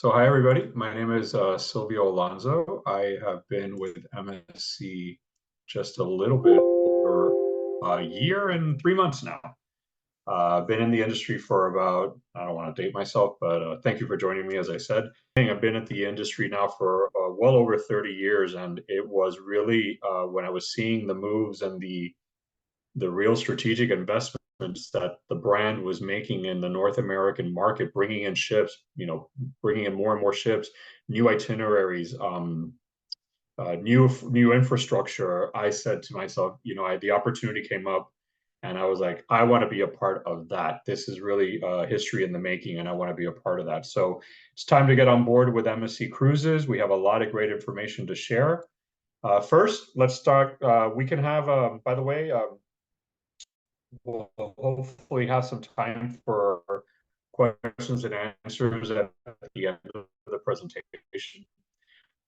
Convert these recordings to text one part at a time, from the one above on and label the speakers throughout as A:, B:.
A: So hi everybody, my name is Silvio Alonso. I have been with MSC just a little bit over a year and 3 months now. I've been in the industry for about, I don't want to date myself, but thank you for joining me, as I said. I've been at the industry now for well over 30 years, and it was really when I was seeing the moves and the real strategic investments that the brand was making in the North American market, bringing in ships, bringing in more and more ships, new itineraries, new infrastructure. I said to myself, the opportunity came up, and I was like, I want to be a part of that. This is really history in the making, and I want to be a part of that. So it's time to get on board with MSC Cruises. We have a lot of great information to share. First, let's start. We can have, by the way, we'll hopefully have some time for questions and answers at the end of the presentation.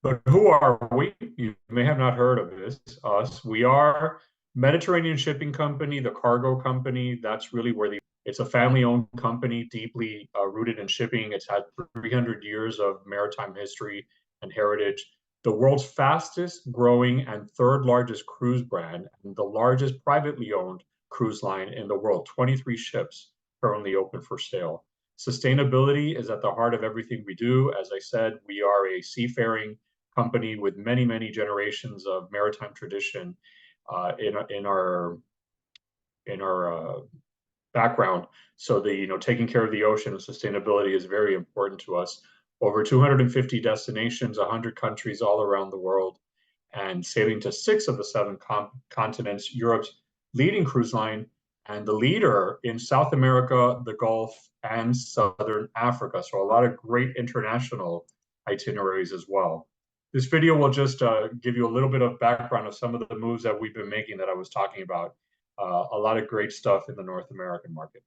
A: But who are we? You may have not heard of us. We are Mediterranean Shipping Company, the cargo company. That's really where it's a family-owned company, deeply rooted in shipping. It's had 300 years of maritime history and heritage. The world's fastest growing and third largest cruise brand, and the largest privately owned cruise line in the world. 23 ships currently open for sale. Sustainability is at the heart of everything we do. As I said, we are a seafaring company with many, many generations of maritime tradition in our background. So taking care of the ocean and sustainability is very important to us. Over 250 destinations, 100 countries all around the world, and sailing to 6 of the 7 continents. Europe's leading cruise line and the leader in South America, the Gulf, and Southern Africa. So a lot of great international itineraries as well. This video will just give you a little bit of background of some of the moves that we've been making that I was talking about. A lot of great stuff in the North American market.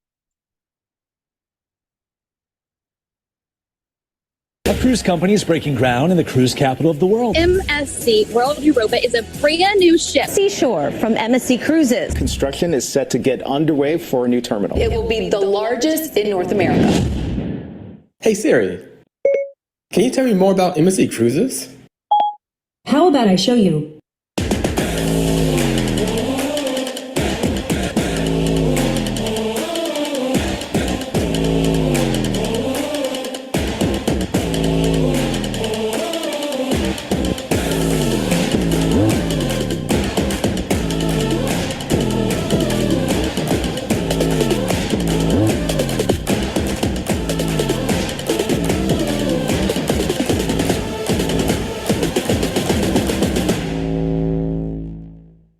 B: A cruise company is breaking ground in the cruise capital of the world.
C: MSC World Europa is a brand new ship.
D: Seashore from MSC Cruises.
E: Construction is set to get underway for a new terminal.
F: It will be the largest in North America.
G: Hey Siri, can you tell me more about MSC Cruises?
H: How about I show you?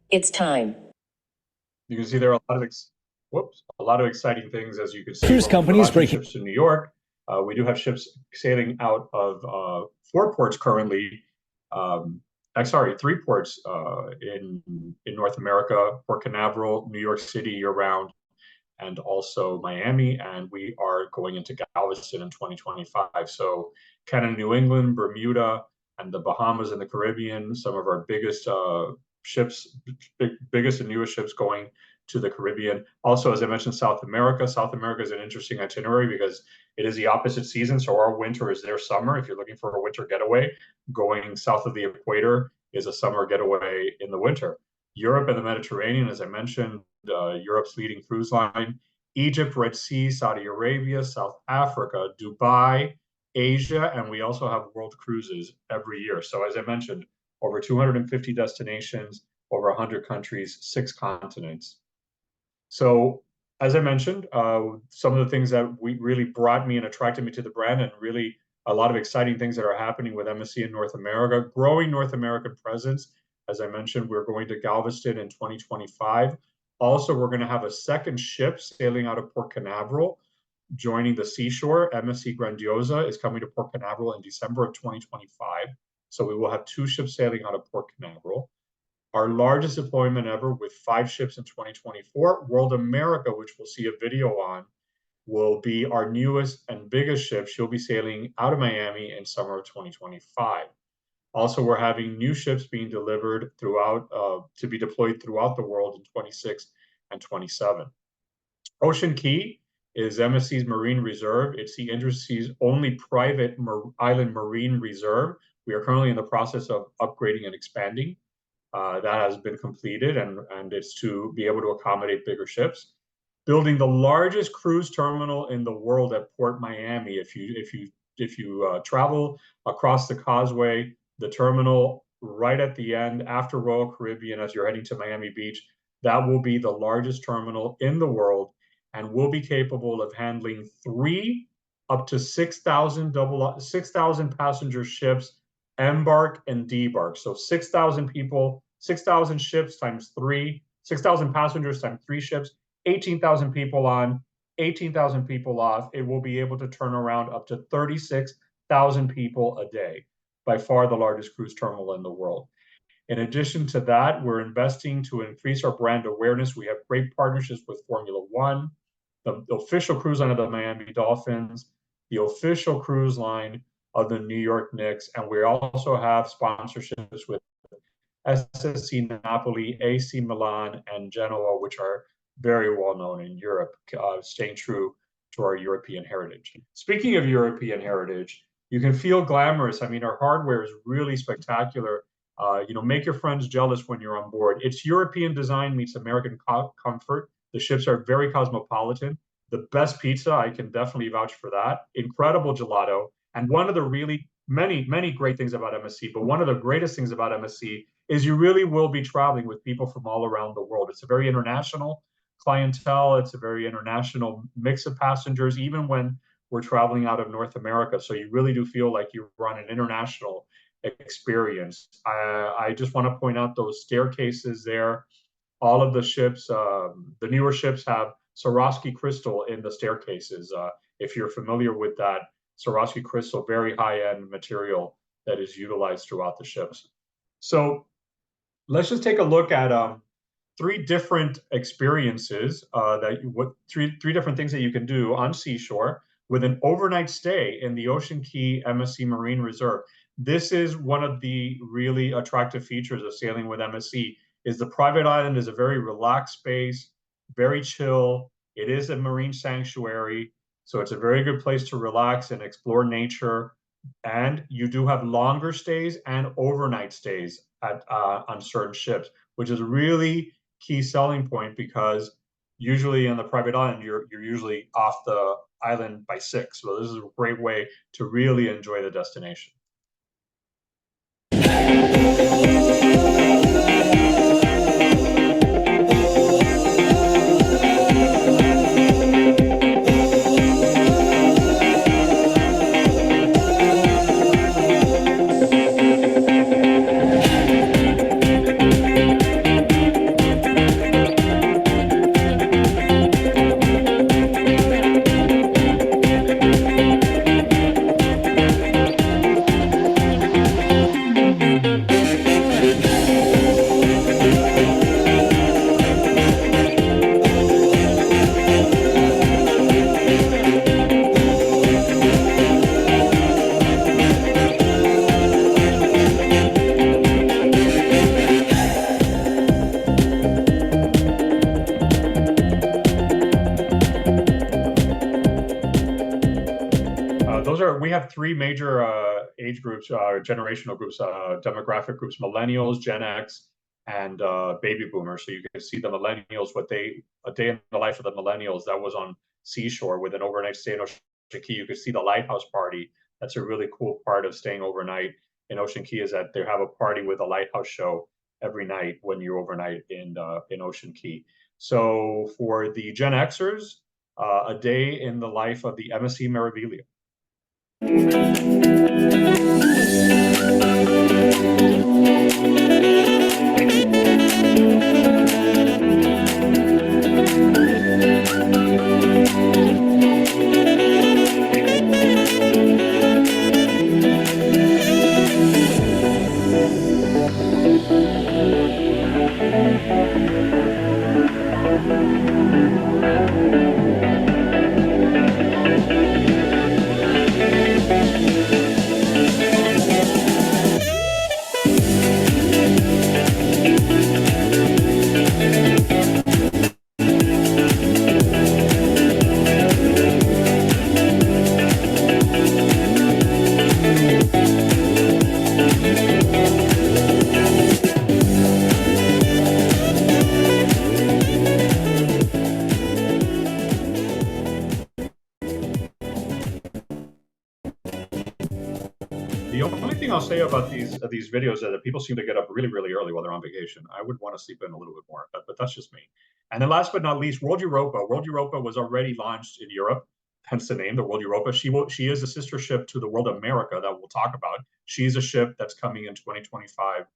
D: It's time.
A: You can see there are a lot of exciting things, as you can see.
B: Cruise companies breaking
A: ships in New York. We do have ships sailing out of 4 ports currently. 3 ports in North America: Port Canaveral, New York City year-round, and also Miami. And we are going into Galveston in 2025. So Canada, New England, Bermuda, and the Bahamas and the Caribbean, some of our biggest ships, biggest and newest ships going to the Caribbean. Also, as I mentioned, South America. South America is an interesting itinerary because it is the opposite season. So our winter is their summer. If you're looking for a winter getaway, going south of the equator is a summer getaway in the winter. Europe and the Mediterranean, as I mentioned, Europe's leading cruise line. Egypt, Red Sea, Saudi Arabia, South Africa, Dubai, Asia, and we also have world cruises every year. So as I mentioned, over 250 destinations, over 100 countries, 6 continents. So as I mentioned, some of the things that really brought me and attracted me to the brand, and really a lot of exciting things that are happening with MSC in North America, growing North American presence. As I mentioned, we're going to Galveston in 2025. Also, we're going to have a second ship sailing out of Port Canaveral, joining the Seashore. MSC Grandiosa is coming to Port Canaveral in December of 2025. So we will have 2 ships sailing out of Port Canaveral. Our largest deployment ever, with 5 ships in 2024. World America, which we'll see a video on, will be our newest and biggest ship. She'll be sailing out of Miami in summer of 2025. Also, we're having new ships being delivered throughout, to be deployed throughout the world in 26 and 27. Ocean Key is MSC's Marine Reserve. It's the industry's only private island marine reserve. We are currently in the process of upgrading and expanding. That has been completed, and it's to be able to accommodate bigger ships. Building the largest cruise terminal in the world at Port Miami. If you travel across the causeway, the terminal right at the end after Royal Caribbean as you're heading to Miami Beach, that will be the largest terminal in the world and will be capable of handling 3 up to 6,000 passenger ships, embark and debark. So 6,000 people, 6,000 ships times 3, 6,000 passengers times 3 ships, 18,000 people on, 18,000 people off. It will be able to turn around up to 36,000 people a day. By far the largest cruise terminal in the world. In addition to that, we're investing to increase our brand awareness. We have great partnerships with Formula One, the official cruise line of the Miami Dolphins, the official cruise line of the New York Knicks, and we also have sponsorships with SSC Napoli, AC Milan, and Genoa, which are very well known in Europe, staying true to our European heritage. Speaking of European heritage, you can feel glamorous. I mean, our hardware is really spectacular. Make your friends jealous when you're on board. It's European design meets American comfort. The ships are very cosmopolitan. The best pizza, I can definitely vouch for that. Incredible gelato. And one of the really many great things about MSC, but one of the greatest things about MSC is you really will be traveling with people from all around the world. It's a very international clientele. It's a very international mix of passengers, even when we're traveling out of North America. So you really do feel like you're on an international experience. I just want to point out those staircases there. All of the ships, the newer ships have Swarovski crystal in the staircases. If you're familiar with that, Swarovski crystal, very high-end material that is utilized throughout the ships. So let's just take a look at 3 different experiences three different things that you can do on seashore with an overnight stay in the Ocean Key MSC Marine Reserve. This is one of the really attractive features of sailing with MSC, is the private island is a very relaxed space, very chill. It is a marine sanctuary, so it's a very good place to relax and explore nature. And you do have longer stays and overnight stays on certain ships, which is a really key selling point because usually on the private island, you're usually off the island by 6. So this is a great way to really enjoy the destination. We have 3 major age groups, generational groups, demographic groups: millennials, Gen X, and baby boomers. So you can see the millennials, a day in the life of the millennials, that was on seashore with an overnight stay in Ocean Key. You could see the lighthouse party. That's a really cool part of staying overnight in Ocean Key, is that they have a party with a lighthouse show every night when you overnight in Ocean Key. So for the Gen Xers, a day in the life of the MSC Meraviglia. The only thing I'll say about these videos is that people seem to get up really, really early while they're on vacation. I would want to sleep in a little bit more, but that's just me. And then last but not least, World Europa. World Europa was already launched in Europe, hence the name, the World Europa. She is a sister ship to the World America that we'll talk about. She's a ship that's coming in 2025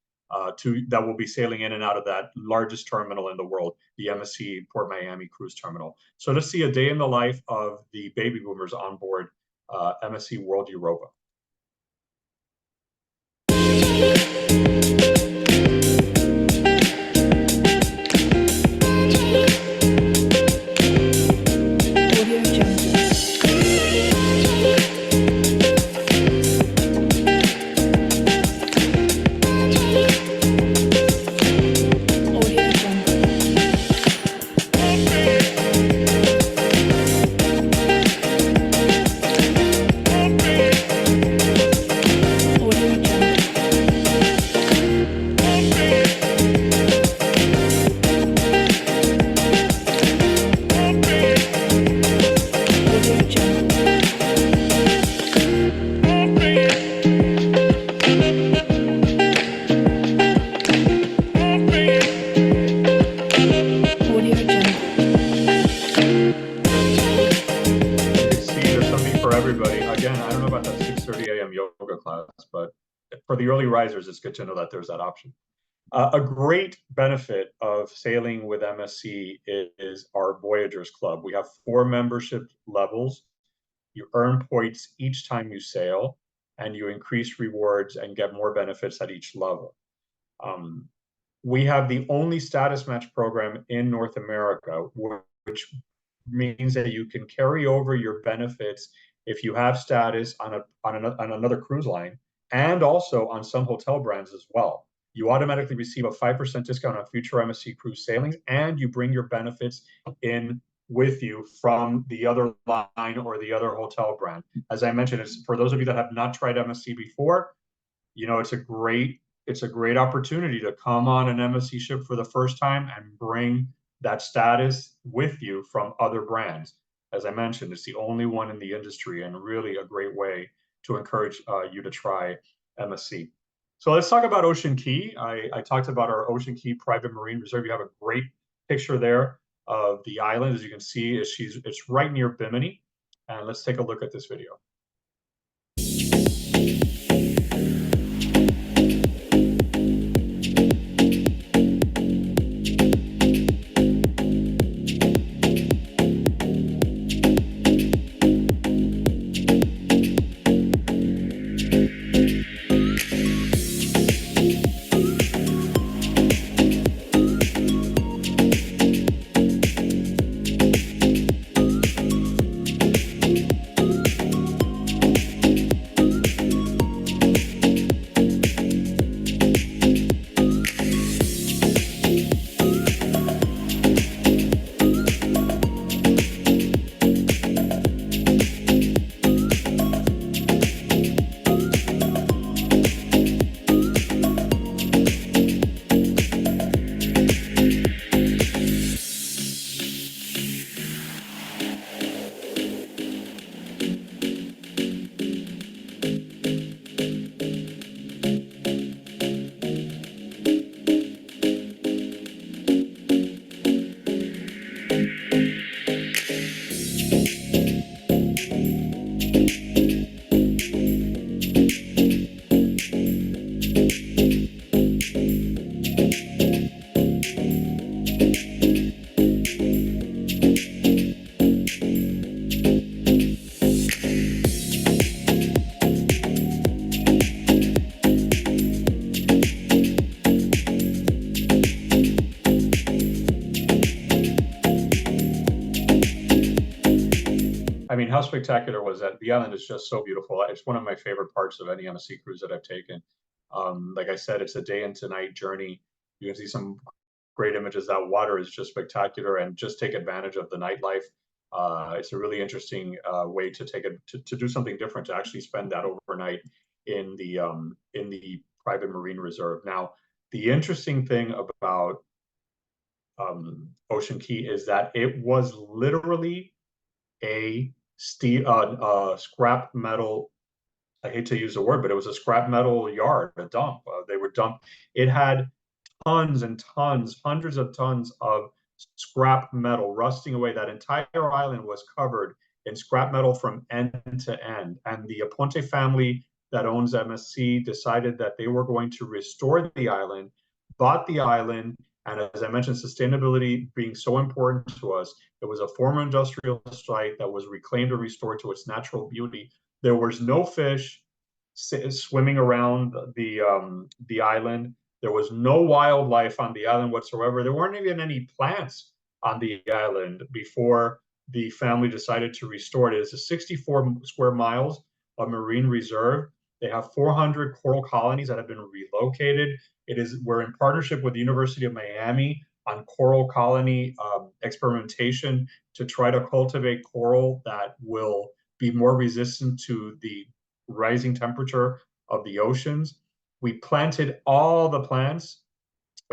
A: that will be sailing in and out of that largest terminal in the world, the MSC Port Miami Cruise Terminal. So to see a day in the life of the baby boomers on board MSC World Europa. For the early risers, it's good to know that there's that option. A great benefit of sailing with MSC is our Voyagers Club. We have 4 membership levels. You earn points each time you sail, and you increase rewards and get more benefits at each level. We have the only status match program in North America, which means that you can carry over your benefits if you have status on another cruise line, and also on some hotel brands as well. You automatically receive a 5% discount on future MSC cruise sailings, and you bring your benefits in with you from the other line or the other hotel brand. As I mentioned, it's for those of you that have not tried MSC before, you know, it's a great opportunity to come on an MSC ship for the first time and bring that status with you from other brands. As I mentioned, it's the only one in the industry, and really a great way to encourage you to try MSC. So let's talk about Ocean Key. I talked about our Ocean Key Private Marine Reserve. You have a great picture there of the island. As you can see, it's right near Bimini. And let's take a look at this video. I mean, how spectacular was that? The island is just so beautiful. It's one of my favorite parts of any MSC cruise that I've taken. Like I said, it's a day and night journey. You can see some great images. That water is just spectacular, and just take advantage of the nightlife. It's a really interesting way to take it to do something different, to actually spend that overnight in the private marine reserve. Now, the interesting thing about Ocean Key is that it was literally a scrap metal I hate to use the word, but it was a scrap metal yard, a dump. They were dumped. It had tons and tons, hundreds of tons of scrap metal rusting away. That entire island was covered in scrap metal from end to end. And the Aponte family that owns MSC decided that they were going to restore the island, bought the island, and as I mentioned, sustainability being so important to us, it was a former industrial site that was reclaimed and restored to its natural beauty. There was no fish swimming around the island. There was no wildlife on the island whatsoever. There weren't even any plants on the island before the family decided to restore it. It's a 64 square miles of marine reserve. They have 400 coral colonies that have been relocated. We're in partnership with the University of Miami on coral colony experimentation to try to cultivate coral that will be more resistant to the rising temperature of the oceans. We planted all the plants.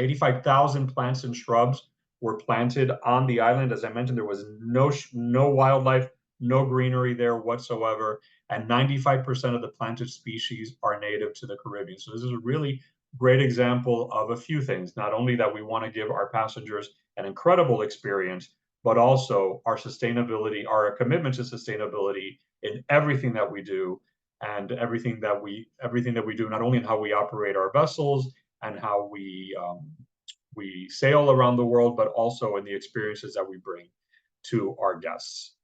A: 85,000 plants and shrubs were planted on the island. As I mentioned, there was no wildlife, no greenery there whatsoever, and 95% of the planted species are native to the Caribbean. So this is a really great example of a few things. Not only that we want to give our passengers an incredible experience, but also our sustainability, our commitment to sustainability in everything that we do, and everything that we do, not only in how we operate our vessels and how we sail around the world, but also in the experiences that we bring to our guests.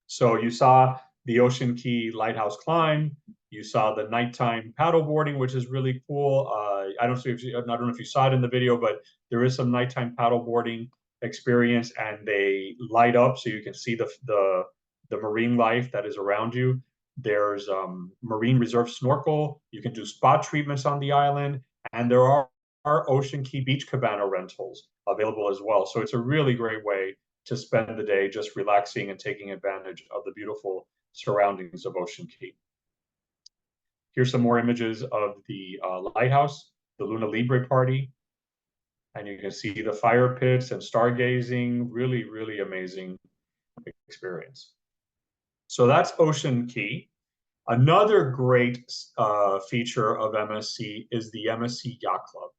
A: So you saw the Ocean Key Lighthouse climb. You saw the nighttime paddle boarding, which is really cool. I don't know if you saw it in the video, but there is some nighttime paddle boarding experience, and they light up so you can see the marine life that is around you. There's marine reserve snorkel. You can do spa treatments on the island, and there are Ocean Key beach cabana rentals available as well. So it's a really great way to spend the day just relaxing and taking advantage of the beautiful surroundings of Ocean Key. Here's some more images of the lighthouse, the Luna Libre party, and you can see the fire pits and stargazing. Really, really amazing experience. So that's Ocean Key. Another great feature of MSC is the MSC Yacht Club.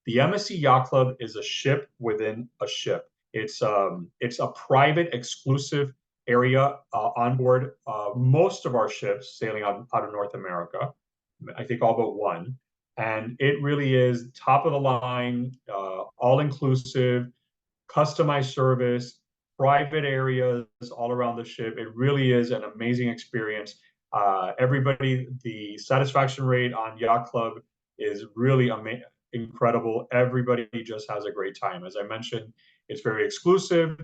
A: The MSC Yacht Club is a ship within a ship. It's a private, exclusive area on board most of our ships sailing out of North America. I think all but one. And it really is top of the line, all inclusive, customized service, private areas all around the ship. It really is an amazing experience. The satisfaction rate on Yacht Club is really incredible. Everybody just has a great time. As I mentioned, it's very exclusive,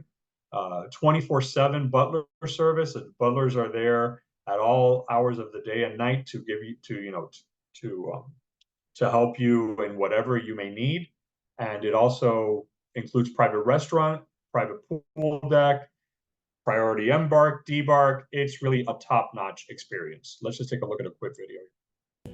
A: 24/7 butler service. And butlers are there at all hours of the day and night to give you to help you in whatever you may need. And it also includes private restaurant, private pool deck, priority embark, debark. It's really a top-notch experience. Let's just take a look at a quick video.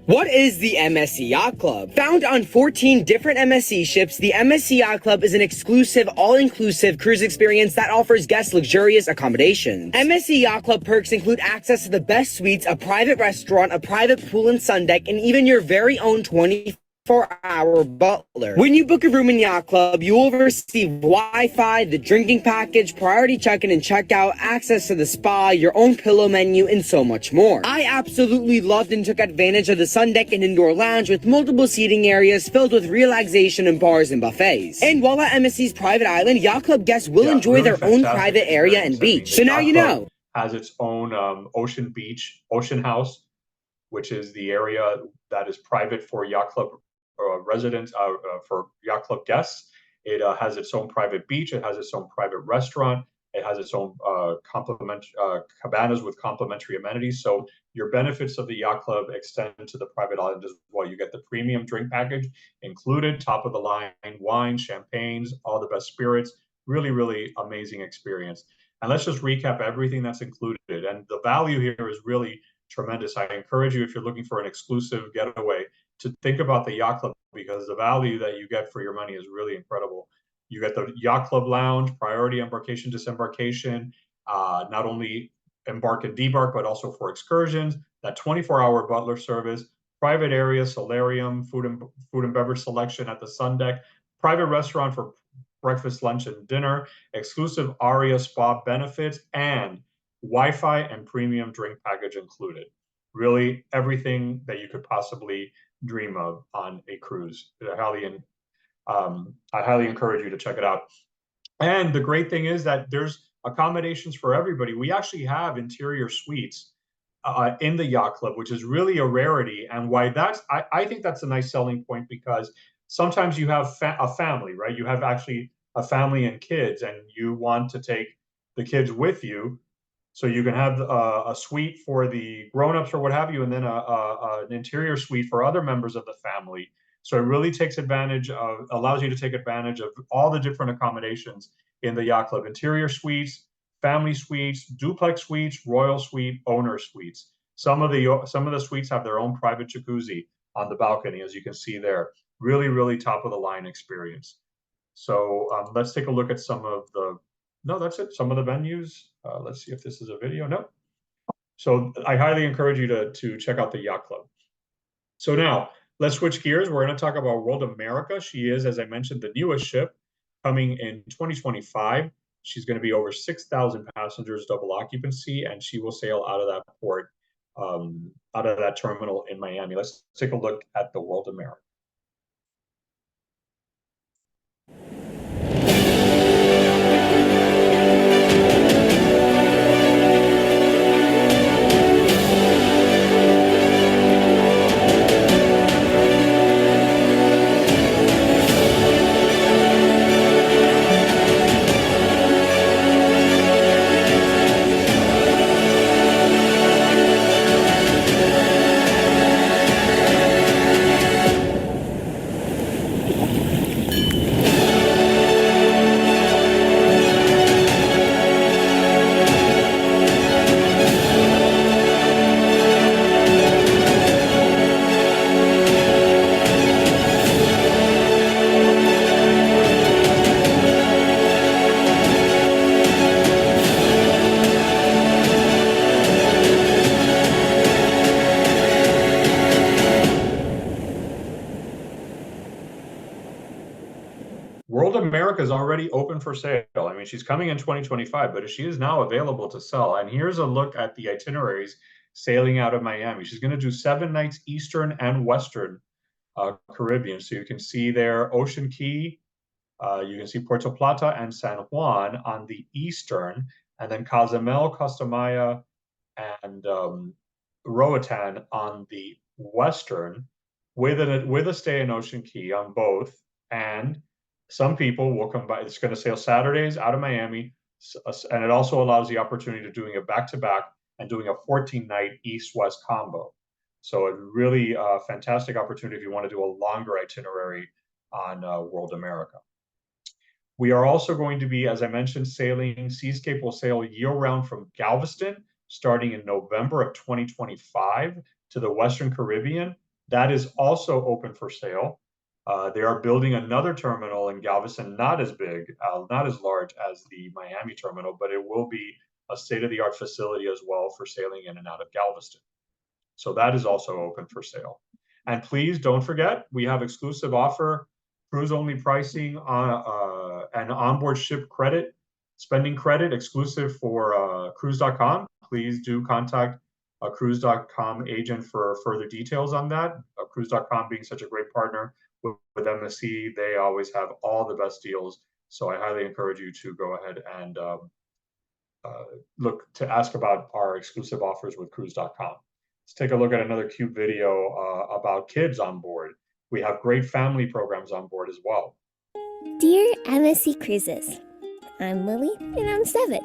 I: What is the MSC Yacht Club? Found on 14 different MSC ships, the MSC Yacht Club is an exclusive, all-inclusive cruise experience that offers guests luxurious accommodations. MSC Yacht Club perks include access to the best suites, a private restaurant, a private pool and sun deck, and even your very own 24-hour butler. When you book a room in Yacht Club, you will receive Wi-Fi, the drinking package, priority check-in and check-out, access to the spa, your own pillow menu, and so much more. I absolutely loved and took advantage of the sun deck and indoor lounge with multiple seating areas filled with relaxation and bars and buffets. And while at MSC's private island, Yacht Club guests will enjoy
A: really
I: their own private area and beach. So now you know.
A: Has its own Ocean House, which is the area that is private for Yacht Club residents, for Yacht Club guests. It has its own private beach. It has its own private restaurant. It has its own cabanas with complimentary amenities. So your benefits of the Yacht Club extend to the private island as well. You get the premium drink package included, top of the line wine, champagnes, all the best spirits. Really, really amazing experience. And let's just recap everything that's included. And the value here is really tremendous. I encourage you, if you're looking for an exclusive getaway, to think about the Yacht Club, because the value that you get for your money is really incredible. You get the Yacht Club lounge, priority embarkation, disembarkation, not only embark and debark, but also for excursions, that 24-hour butler service, private area, solarium, food and beverage selection at the sun deck, private restaurant for breakfast, lunch, and dinner, exclusive ARIA spa benefits, and Wi-Fi and premium drink package included. Really everything that you could possibly dream of on a cruise. I highly encourage you to check it out. And the great thing is that there's accommodations for everybody. We actually have interior suites in the yacht club, which is really a rarity. And why I think that's a nice selling point, because sometimes you have a family, right? You have actually a family and kids, and you want to take the kids with you. So you can have a suite for the grown-ups or what have you, and then an interior suite for other members of the family. So it really allows you to take advantage of all the different accommodations in the yacht club: interior suites, family suites, duplex suites, royal suite, owner suites. Some of the suites have their own private jacuzzi on the balcony, as you can see there. Really, really top of the line experience. So let's take a look at some of the. No, that's it. Some of the venues. Let's see if this is a video. No. So I highly encourage you to check out the yacht club. So now let's switch gears. We're going to talk about World America. She is, as I mentioned, the newest ship coming in 2025. She's going to be over 6,000 passengers, double occupancy, and she will sail out of that port, out of that terminal in Miami. Let's take a look at the World America. World America is already open for sale. I mean, she's coming in 2025, but she is now available to sell. And here's a look at the itineraries sailing out of Miami. She's going to do 7 nights Eastern and Western Caribbean. So you can see there Ocean Key, you can see Puerto Plata and San Juan on the Eastern, and then Cozumel, Costa Maya, and Roatan on the Western, with a stay in Ocean Key on both. And some people will come by. It's going to sail Saturdays out of Miami, and it also allows the opportunity of doing a back-to-back and doing a 14-night East-West combo. So a really fantastic opportunity if you want to do a longer itinerary on World America. We are also going to be, as I mentioned, sailing. Seascape will sail year-round from Galveston, starting in November of 2025 to the Western Caribbean. That is also open for sale. They are building another terminal in Galveston, not as big, not as large as the Miami terminal, but it will be a state-of-the-art facility as well for sailing in and out of Galveston. So that is also open for sale. And please don't forget, we have exclusive offer, cruise-only pricing and onboard ship credit, spending credit exclusive for cruise.com. Please do contact a cruise.com agent for further details on that. Cruise.com being such a great partner with MSC, they always have all the best deals. So I highly encourage you to go ahead and look to ask about our exclusive offers with cruise.com. Let's take a look at another cute video about kids on board. We have great family programs on board as well.
J: Dear MSC Cruises, I'm Lily and I'm 7.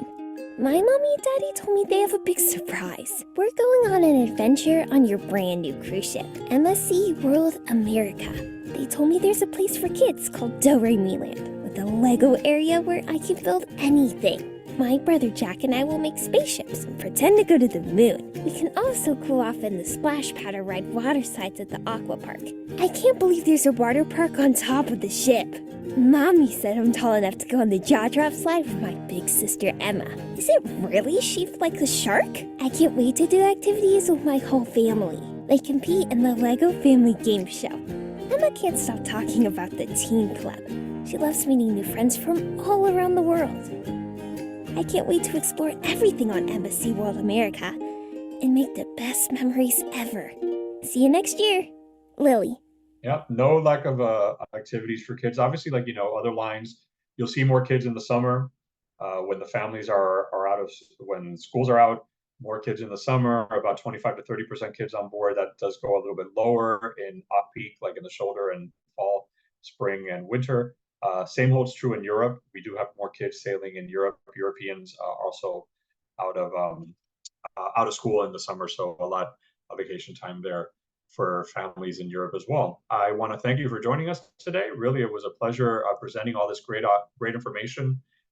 J: My mommy and daddy told me they have a big surprise. We're going on an adventure on your brand new cruise ship, MSC World America. They told me there's a place for kids called Do Re Mi Land with a Lego area where I can build anything. My brother Jack and I will make spaceships and pretend to go to the moon. We can also cool off in the splash pad or ride water slides at the aqua park. I can't believe there's a water park on top of the ship. Mommy said I'm tall enough to go on the jaw drop slide with my big sister Emma. Is it really shaped like a shark? I can't wait to do activities with my whole family. They compete in the Lego Family Game Show. Emma can't stop talking about the teen club. She loves meeting new friends from all around the world. I can't wait to explore everything on MSC World America and make the best memories ever. See you next year. Lily.
A: Yeah, no lack of activities for kids. Obviously, like, other lines, you'll see more kids in the summer when the families are out of, when schools are out, more kids in the summer, about 25 to 30% kids on board. That does go a little bit lower in off-peak, like in the shoulder and fall, spring, and winter. Same holds true in Europe. We do have more kids sailing in Europe. Europeans also out of school in the summer, so a lot of vacation time there for families in Europe as well. I want to thank you for joining us today. Really, it was a pleasure presenting all this great information